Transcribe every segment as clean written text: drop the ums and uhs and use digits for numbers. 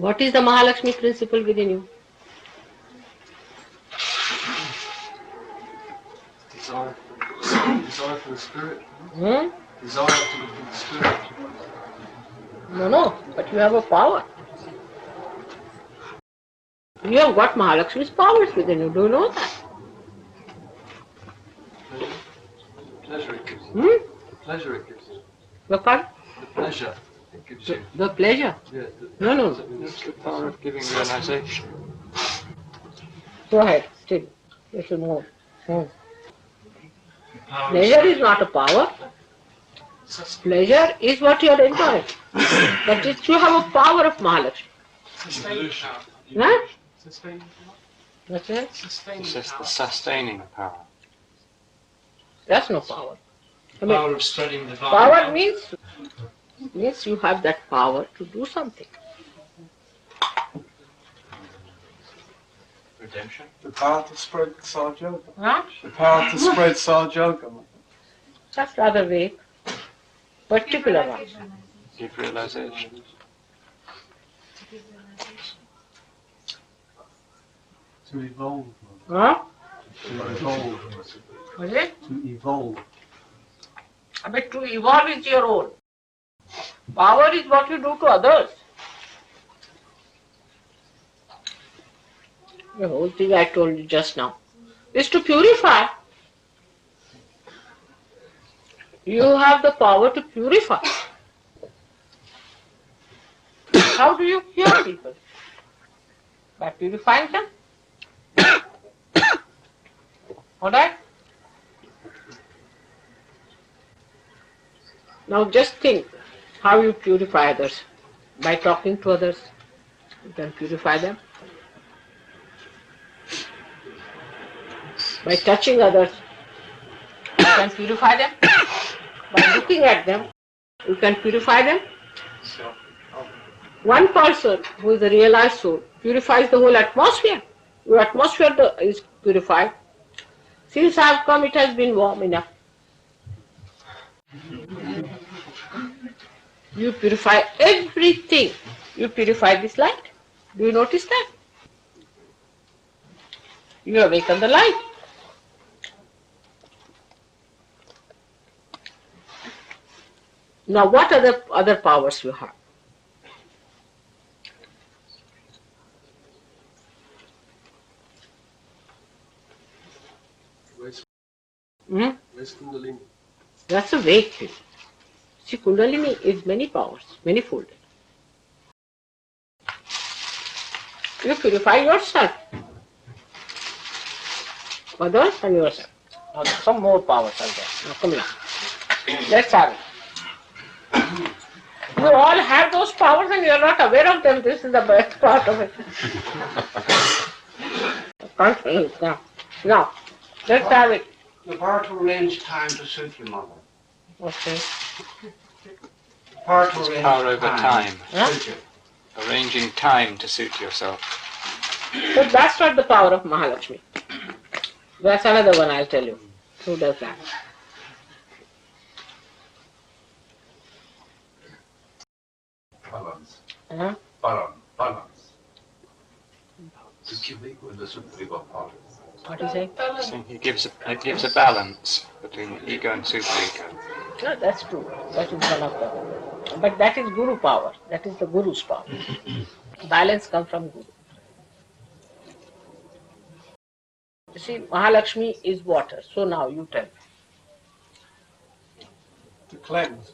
What is the Mahalakshmi principle within you? Desire. Desire for the spirit. Hmm? Desire for the spirit. No, but you have a power. You have got Mahalakshmi's powers within you. Do you know that? Pleasure it gives. Hmm? The pleasure it gives. What part? The pleasure it gives you. The pleasure? Yeah. No. That's the power of giving realization. Go ahead, still. You should move. Pleasure is not a power. Pleasure is what you are enjoying. But you have a power of Mahalakshmi. Huh? What's that? It's just the sustaining power. That's no power. Power of spreading the power means you have that power to do something. Redemption. The power to spread Saj Yoga. Huh? The power to spread Saj Yoga. That's rather vague. Particular one. Give realization. To evolve. Huh? To evolve. What is it? To evolve. But to evolve is your own. Power is what you do to others. The whole thing I told you just now is to purify. You have the power to purify. How do you cure people? By purifying them. Alright? Now just think how you purify others. By talking to others, you can purify them. By touching others, you can purify them. By looking at them, you can purify them. One person who is a realized soul purifies the whole atmosphere. Your atmosphere is purified. Since I have come, it has been warm enough. You purify everything. You purify this light. Do you notice that? You awaken the light. Now what other powers you have? Hmm? Where's Kundalini? That's a vague thing. See, Kundalini is many powers, many-folded. You purify yourself, others and yourself. Now some more powers are there. Now come here. Let's have it. You all have those powers and you are not aware of them. This is the best part of it. Now, let's have it. The power to arrange time to suit you, Mother. Okay. Power to It's arrange power over time. Huh? Suit you. Arranging time to suit yourself. But that's not the power of Mahalakshmi. That's another one I'll tell you. Who does that? Balance. Huh? Balance. To keep equal the supreme power. What do you say? So it gives a balance between ego and superego. No, that's true. That is one of them. But that is Guru power. That is the Guru's power. Balance comes from Guru. You see, Mahalakshmi is water. So now you tell me. To cleanse.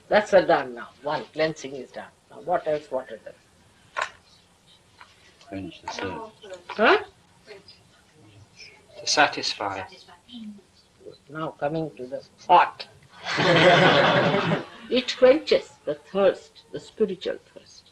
That's done now. One, cleansing is done. Now what else water does? Quench the thirst. Huh? To satisfy. Now coming to the hot. It quenches the thirst, the spiritual thirst.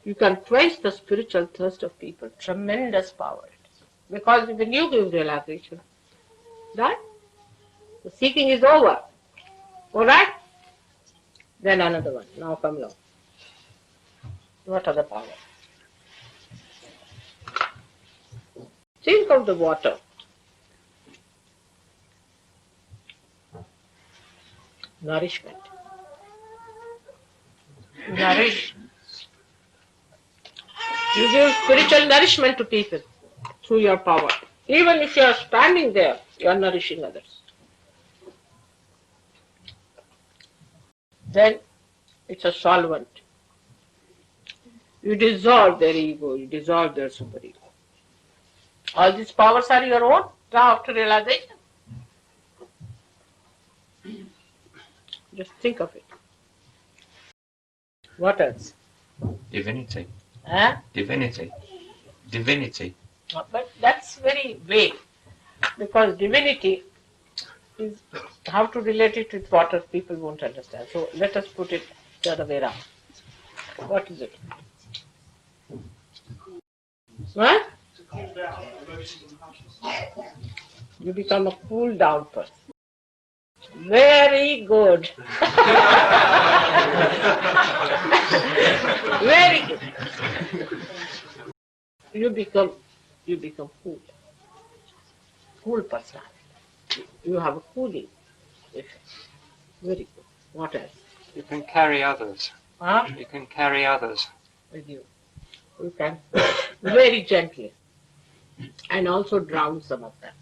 You can quench the spiritual thirst of people. Tremendous power it is. Because when you give realization, that the seeking is over. Alright? Then another one. Now come along. What other power? Think of the water. Nourishment. Nourish. You give spiritual nourishment to people through your power. Even if you are standing there, you are nourishing others. Then it's a solvent. You dissolve their ego, you dissolve their superego. All these powers are your own now after realization. Just think of it. What else? Divinity. Huh? Divinity. Divinity. But that's very vague because divinity is how to relate it with water people won't understand. So let us put it the other way around. What is it? What? You become a cool down person. Very good. Very good. You become cool. Cool personality. You have a cooling effect. Very good. What else? You can carry others. Huh? You can carry others. With you. You can very gently. And also drown some of them.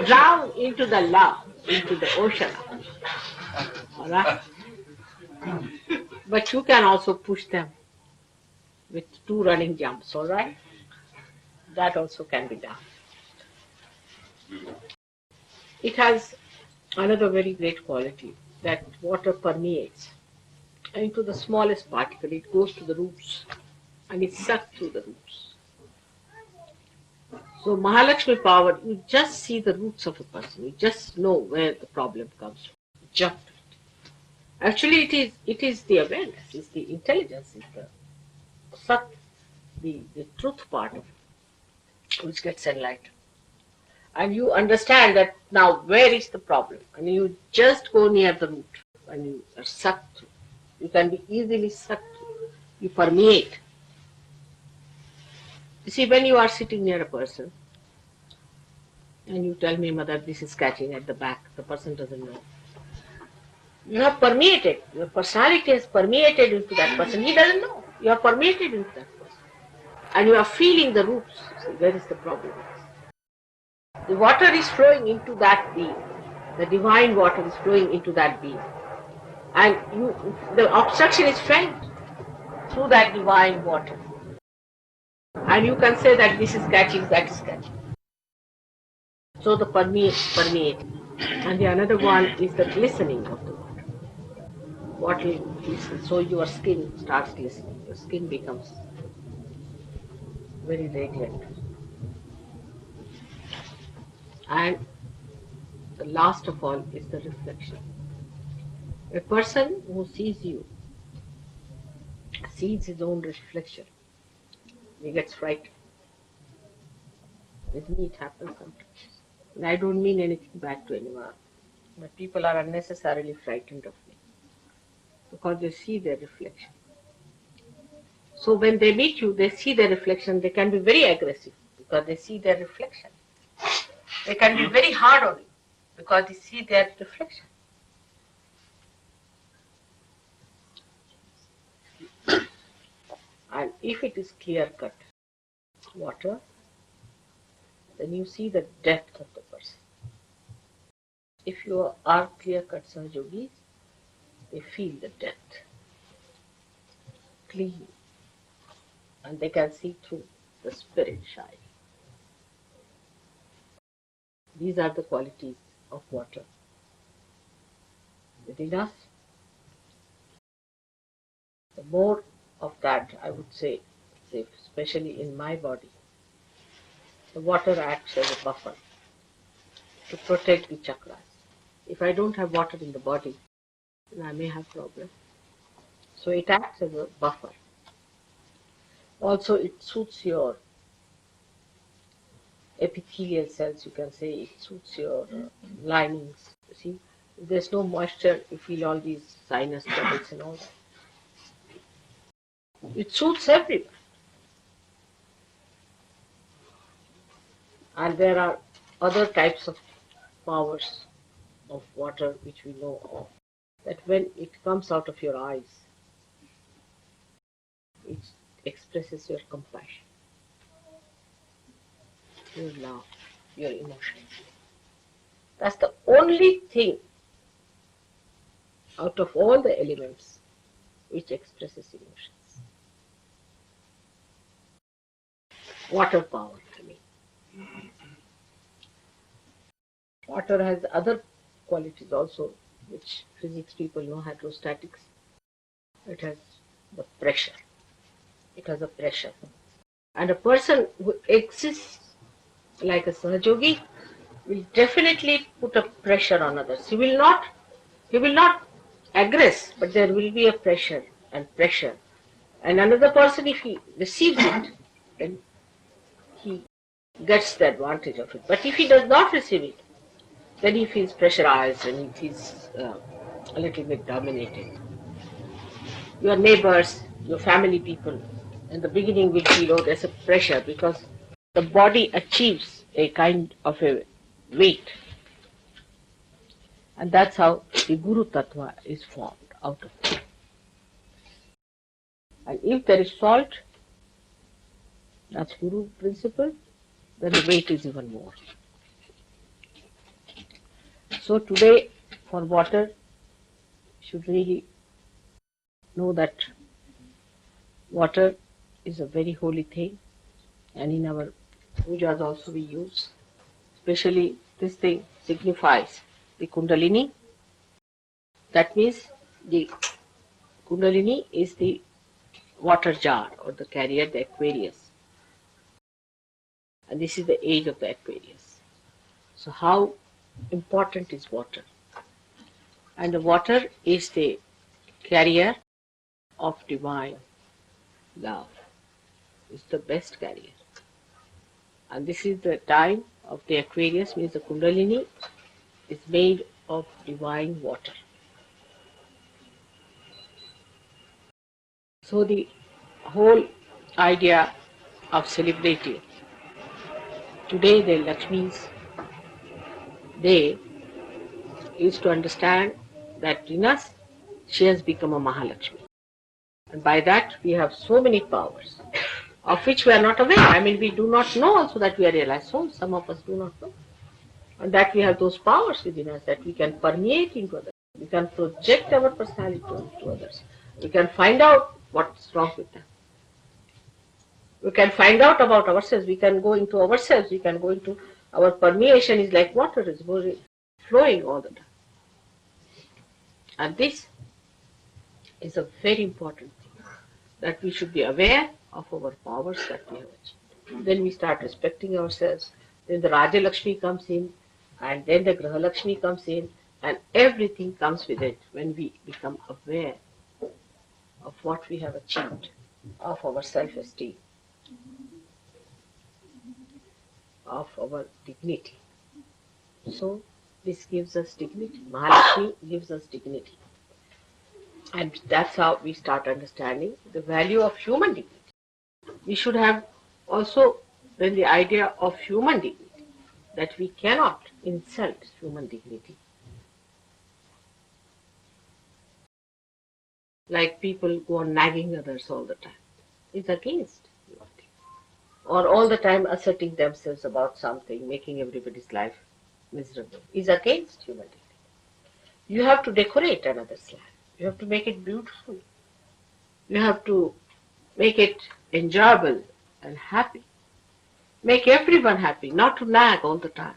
Drown into the love, into the ocean. Alright? But you can also push them with 2 running jumps, alright? That also can be done. It has another very great quality that water permeates into the smallest particle. It goes to the roots and it's sucked through the roots. So Mahalakshmi power, you just see the roots of a person. You just know where the problem comes from. Jump. Actually, it is the awareness, it's the intelligence, it's the sat, the truth part of it, which gets enlightened. And you understand that now where is the problem, and you just go near the root, and you are sucked through. You can be easily sucked through. You permeate. You see, when you are sitting near a person, and you tell me, Mother, this is catching at the back, the person doesn't know. You have permeated. Your personality has permeated into that person. He doesn't know. You have permeated into that person. And you are feeling the roots. See, where is the problem? The water is flowing into that being. The divine water is flowing into that being. And the obstruction is felt through that divine water. And you can say that this is catching, that is catching. So the permeate. And the another one is the glistening of the water. Water glistens, so your skin starts glistening. Your skin becomes very radiant. And the last of all is the reflection. A person who sees you sees his own reflection. He gets frightened. With me it happens sometimes. And I don't mean anything bad to anyone. But people are unnecessarily frightened of me because they see their reflection. So when they meet you, they see their reflection. They can be very aggressive because they see their reflection. They can be very hard on you because they see their reflection. And if it is clear-cut water, then you see the depth of the person. If you are clear-cut Sahajogis, they feel the depth, clean, and they can see through the spirit shine. These are the qualities of water within us. The more of that, I would say, especially in my body, the water acts as a buffer to protect the chakras. If I don't have water in the body, then I may have problem. So it acts as a buffer. Also, it suits your epithelial cells, you can say. It suits your linings. You see, if there's no moisture, you feel all these sinus troubles and all that. It suits everyone. And there are other types of powers of water which we know of. That when it comes out of your eyes, which expresses your compassion, your love, your emotions. That's the only thing out of all the elements which expresses emotions. Water power, I mean. Water has other qualities also, which physics people know, hydrostatics. It has the pressure. It has a pressure. And a person who exists like a Sahajogi will definitely put a pressure on others. He will not aggress, but there will be a pressure and pressure. And another person, if he receives it, then he gets the advantage of it. But if he does not receive it, then he feels pressurized and he feels a little bit dominated. Your neighbors, your family people, in the beginning will feel, oh, there's a pressure because the body achieves a kind of a weight. And that's how the Guru Tattva is formed out of it. And if there is salt, that's Guru principle, then the weight is even more. So today, for water, should really know that water is a very holy thing, and in our pujas also we use. Especially this thing signifies the Kundalini. That means the Kundalini is the water jar or the carrier, the Aquarius. And this is the age of the Aquarius. So how important is water? And the water is the carrier of divine love. It's the best carrier. And this is the time of the Aquarius, means the Kundalini is made of divine water. So the whole idea of celebrating today the Lakshmi's day is to understand that in us she has become a Mahalakshmi. And by that we have so many powers of which we are not aware. I mean, we do not know also that we are realized souls. Some of us do not know. And that we have those powers within us that we can permeate into others. We can project our personality to others. We can find out what's wrong with them. We can find out about ourselves. We can go into ourselves. We can go into our permeation is like water is flowing all the time. And this is a very important thing, that we should be aware of our powers that we have achieved. Then we start respecting ourselves. Then the Raja Lakshmi comes in, and then the Graha Lakshmi comes in, and everything comes with it when we become aware of what we have achieved, of our self-esteem, of our dignity. So this gives us dignity. Mahalakshmi gives us dignity. And that's how we start understanding the value of human dignity. We should have also then the idea of human dignity, that we cannot insult human dignity. Like people go on nagging others all the time. It's against human dignity. Or all the time asserting themselves about something, making everybody's life miserable, is against human dignity. You have to decorate another's life. You have to make it beautiful. You have to make it enjoyable and happy. Make everyone happy, not to nag all the time.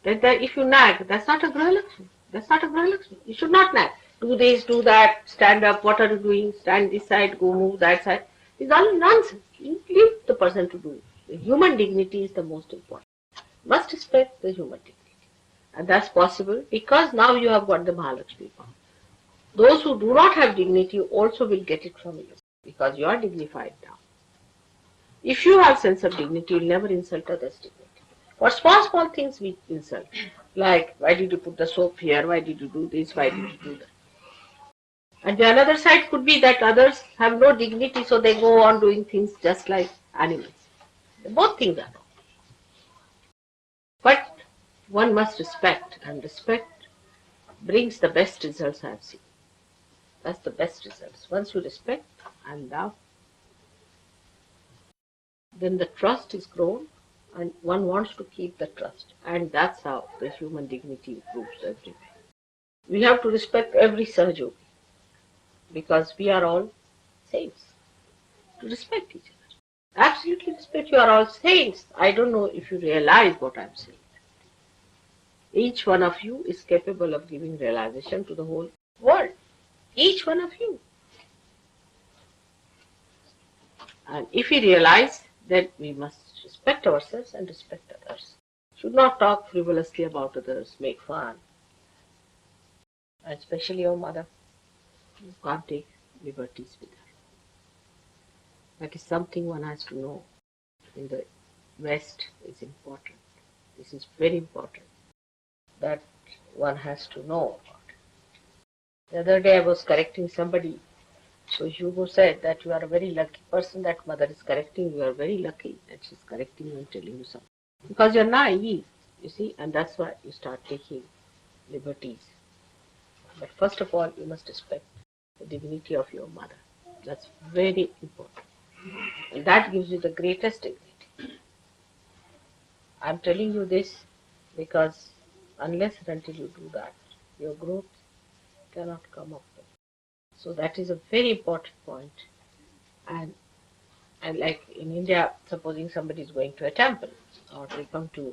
That if you nag, that's not a Grahalakshmi. That's not a Grahalakshmi. You should not nag. Do this, do that, stand up, what are you doing? Stand this side, go move that side. It's all nonsense. You leave the person to do it. The human dignity is the most important. You must respect the human dignity. And that's possible because now you have got the Mahalakshmi power. Those who do not have dignity also will get it from you because you are dignified now. If you have sense of dignity, you will never insult others' dignity. For small things we insult. Like, why did you put the soap here? Why did you do this? Why did you do that? And the another side could be that others have no dignity, so they go on doing things just like animals. Both things are wrong. But one must respect, and respect brings the best results I have seen. That's the best results. Once you respect and love, then the trust is grown and one wants to keep the trust. And that's how the human dignity improves everywhere. We have to respect every Sahajogi because we are all saints. To respect each other. Absolutely respect. You are all saints. I don't know if you realize what I'm saying. Each one of you is capable of giving realization to the whole world. Each one of you. And if we realize that we must respect ourselves and respect others. Should not talk frivolously about others, make fun. And especially your mother. You can't take liberties with her. That is something one has to know. In the West is important. This is very important. That one has to know. The other day I was correcting somebody. So Hugo said that you are a very lucky person that mother is correcting you. You are very lucky that she's correcting you and telling you something. Because you're naive, you see, and that's why you start taking liberties. But first of all, you must respect the dignity of your mother. That's very important. And that gives you the greatest dignity. I'm telling you this because unless and until you do that, your growth cannot come up with. So that is a very important point. And like in India, supposing somebody is going to a temple or they come to,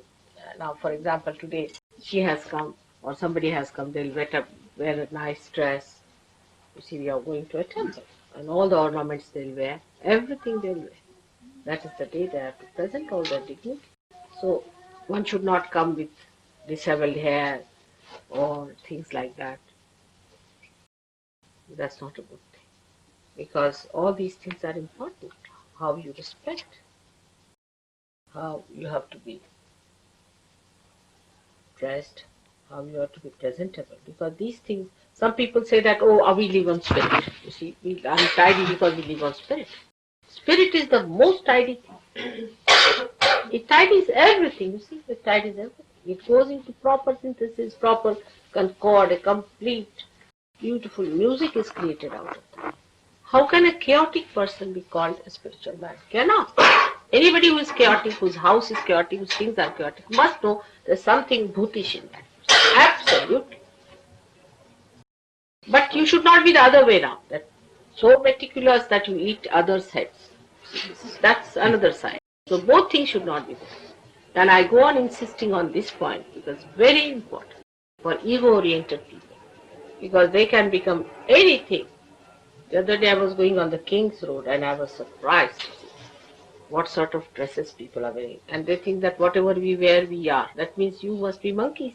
now for example today she has come or somebody has come, they'll wear a nice dress. You see, we are going to a temple and all the ornaments they'll wear, everything they'll wear. That is the day they have to present all their dignity. So one should not come with disheveled hair or things like that. That's not a good thing. Because all these things are important. How you respect, how you have to be dressed, how you have to be presentable. Because these things, some people say that, oh, we live on spirit. You see, we are tidy because we live on spirit. Spirit is the most tidy thing. It tidies everything, you see, it tidies everything. It goes into proper synthesis, proper concord, a complete, beautiful music is created out of that. How can a chaotic person be called a spiritual man? Cannot. Anybody who is chaotic, whose house is chaotic, whose things are chaotic, must know there's something bhutish in that. Absolutely. But you should not be the other way around. That so meticulous that you eat others' heads. That's another side. So both things should not be there. And I go on insisting on this point because it's very important for ego-oriented people. Because they can become anything. The other day I was going on the King's Road and I was surprised to see what sort of dresses people are wearing. And they think that whatever we wear, we are. That means you must be monkeys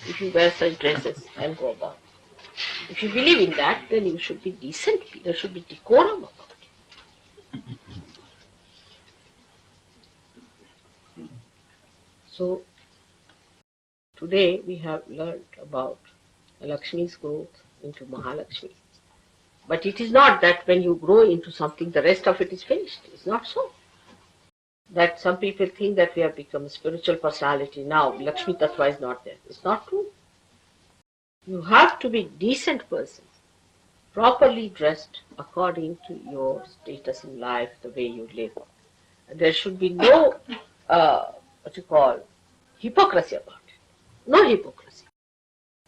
if you wear such dresses and go about. If you believe in that, then you should be decent. There should be decorum about it. So today we have learned about Lakshmi's growth into Mahalakshmi. But it is not that when you grow into something, the rest of it is finished. It's not so. That some people think that we have become a spiritual personality now. Lakshmi Tattva is not there. It's not true. You have to be decent person, properly dressed according to your status in life, the way you live. There should be no, hypocrisy about it. No hypocrisy.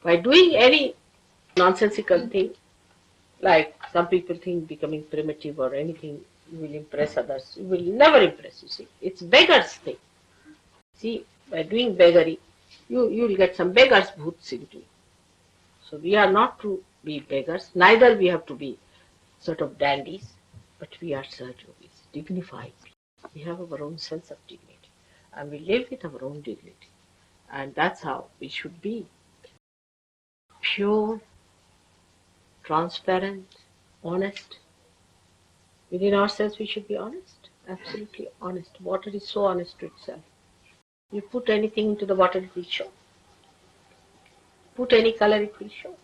By doing any nonsensical thing, like some people think becoming primitive or anything, you will impress others. You will never impress, you see. It's beggar's thing. See, by doing beggary, you will get some beggar's bhoots into you. So we are not to be beggars, neither we have to be sort of dandies, but we are Sahajogis, dignified people. We have our own sense of dignity and we live with our own dignity. And that's how we should be. Pure, transparent, honest. Within ourselves we should be honest, absolutely honest. Water is so honest to itself. You put anything into the water, it will show. Put any color, it will show.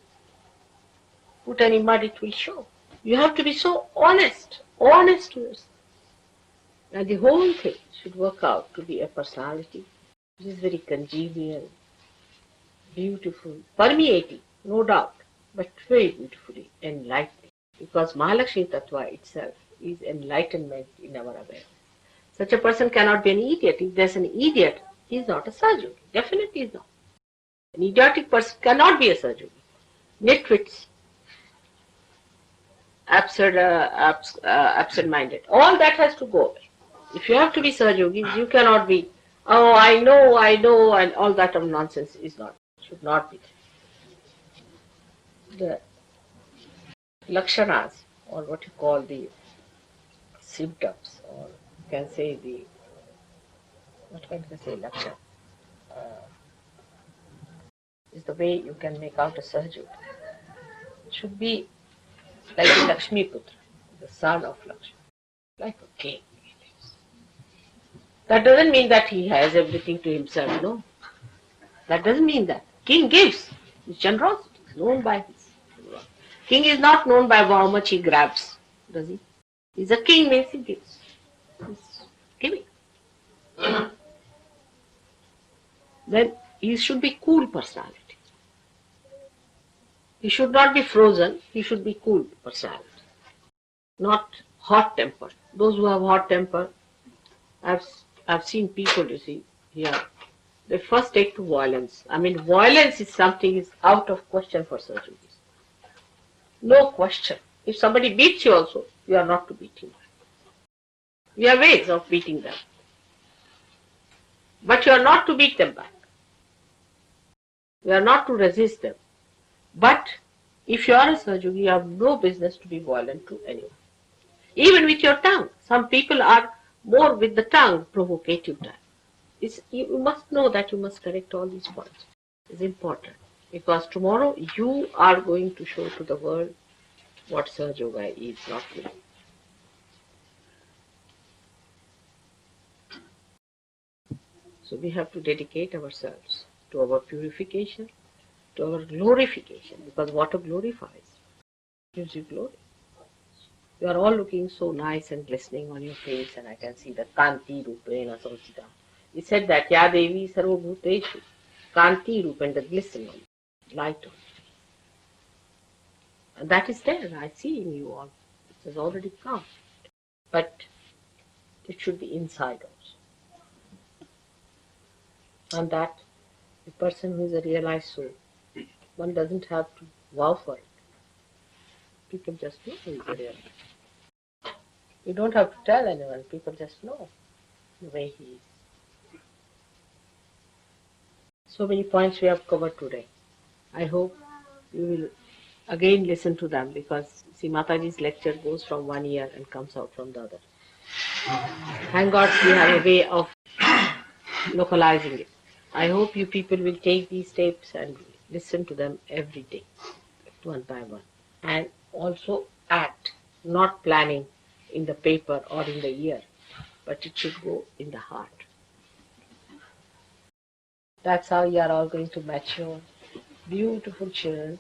Put any mud, it will show. You have to be so honest to yourself. And the whole thing should work out to be a personality which is very congenial, beautiful, permeating, no doubt, but very beautifully enlightening. Because Mahalakshmi Tattva itself is enlightenment in our awareness. Such a person cannot be an idiot. If there's an idiot, he is not a surgeon. Definitely is not. An idiotic person cannot be a surgeon. Nitwits, absent-minded. All that has to go away. If you have to be Sahajogi, you cannot be, oh, I know, and all that of nonsense should not be there. The lakshanas, or what you call the symptoms, or you can say what can I say, lakshana, is the way you can make out a Sahajogi. It should be like the Lakshmi Putra, the son of Lakshmi, like a king. That doesn't mean that he has everything to himself, no. That doesn't mean that. King gives. His generosity is known by his. King is not known by how much he grabs, does he? He's a king means he gives. He's giving. Then he should be cool personality. He should not be frozen, he should be cool personality. Not hot tempered. Those who have hot temper, I've seen people, you see, here. They first take to violence. I mean, violence is something is out of question for surgeries. No question. If somebody beats you also, you are not to beat him. We have ways of beating them. But you are not to beat them back. You are not to resist them. But if you are a surgeon, you have no business to be violent to anyone. Even with your tongue. Some people are more with the tongue, provocative type. You must know that you must correct all these points. It's important. Because tomorrow you are going to show to the world what Sahaja Yoga is, not me. So we have to dedicate ourselves to our purification, to our glorification, because water glorifies, gives you glory. You are all looking so nice and glistening on your face, and I can see the Kanti Rupena Samsita. He said that Ya Devi Sarva Bhuteshu, Kanti Rupen, the glisten on, light on. And that is there, I see in you all. It has already come. But it should be inside also. And that the person who is a realized soul, one doesn't have to vow for it. People just know who is a realized. You don't have to tell anyone, people just know the way he is. So many points we have covered today. I hope you will again listen to them, because see, Mataji's lecture goes from one ear and comes out from the other. Thank God we have a way of localizing it. I hope you people will take these tapes and listen to them every day, one by one. And also act, not planning in the paper or in the ear, but it should go in the heart. That's how you are all going to mature. Beautiful children.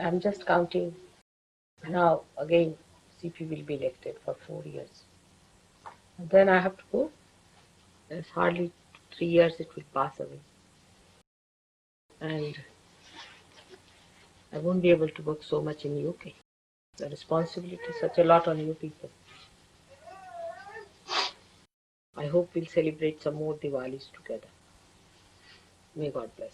I'm just counting now. Again, CP will be elected for 4 years. And then I have to go. There's hardly 3 years it will pass away. And I won't be able to work so much in UK. The responsibility is such a lot on you people. I hope we'll celebrate some more Diwalis together. May God bless.